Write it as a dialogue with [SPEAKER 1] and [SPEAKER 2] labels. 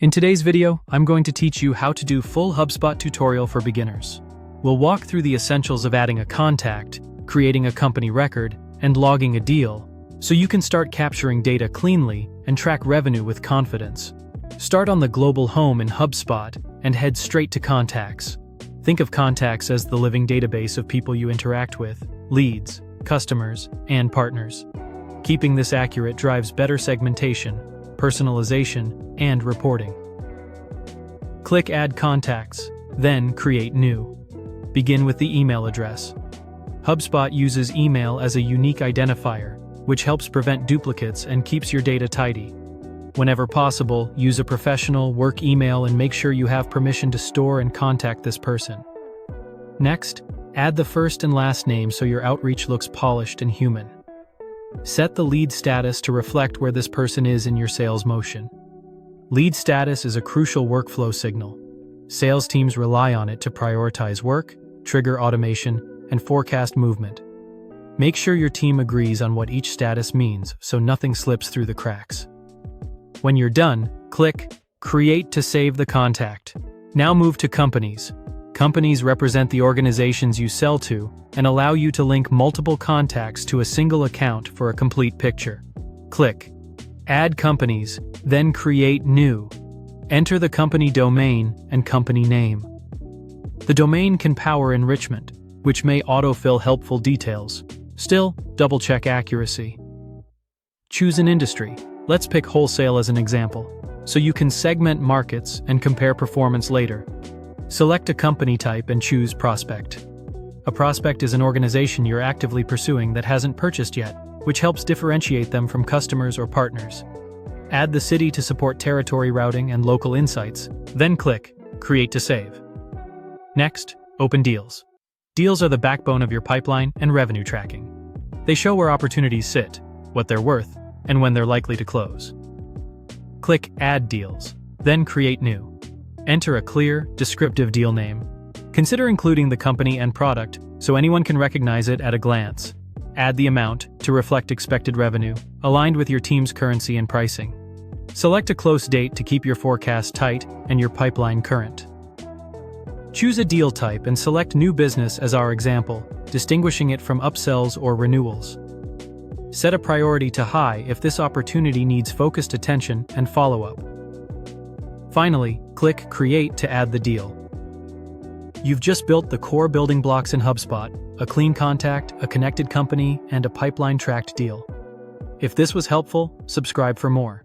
[SPEAKER 1] In today's video, I'm going to teach you how to do full HubSpot tutorial for beginners. We'll walk through the essentials of adding a contact, creating a company record, and logging a deal, so you can start capturing data cleanly and track revenue with confidence. Start on the global home in HubSpot and head straight to contacts. Think of contacts as the living database of people you interact with, leads, customers, and partners. Keeping this accurate drives better segmentation, personalization, and reporting. Click Add Contacts, then Create New. Begin with the email address. HubSpot uses email as a unique identifier, which helps prevent duplicates and keeps your data tidy. Whenever possible, use a professional work email and make sure you have permission to store and contact this person. Next, add the first and last name so your outreach looks polished and human. Set the lead status to reflect where this person is in your sales motion. Lead status is a crucial workflow signal. Sales teams rely on it to prioritize work, trigger automation, and forecast movement. Make sure your team agrees on what each status means so nothing slips through the cracks. When you're done, click Create to save the contact. Now move to Companies. Companies represent the organizations you sell to and allow you to link multiple contacts to a single account for a complete picture. Click Add Companies, then Create New. Enter the company domain and company name. The domain can power enrichment, which may autofill helpful details. Still, double-check accuracy. Choose an industry. Let's pick wholesale as an example, so you can segment markets and compare performance later. Select a company type and choose Prospect. A prospect is an organization you're actively pursuing that hasn't purchased yet, which helps differentiate them from customers or partners. Add the city to support territory routing and local insights, then click Create to save. Next, open deals. Deals are the backbone of your pipeline and revenue tracking. They show where opportunities sit, what they're worth, and when they're likely to close. Click Add Deals, then Create New. Enter a clear, descriptive deal name. Consider including the company and product so anyone can recognize it at a glance. Add the amount to reflect expected revenue, aligned with your team's currency and pricing. Select a close date to keep your forecast tight and your pipeline current. Choose a deal type and select new business as our example, distinguishing it from upsells or renewals. Set a priority to high if this opportunity needs focused attention and follow-up. Finally, click Create to add the deal. You've just built the core building blocks in HubSpot: a clean contact, a connected company, and a pipeline-tracked deal. If this was helpful, subscribe for more.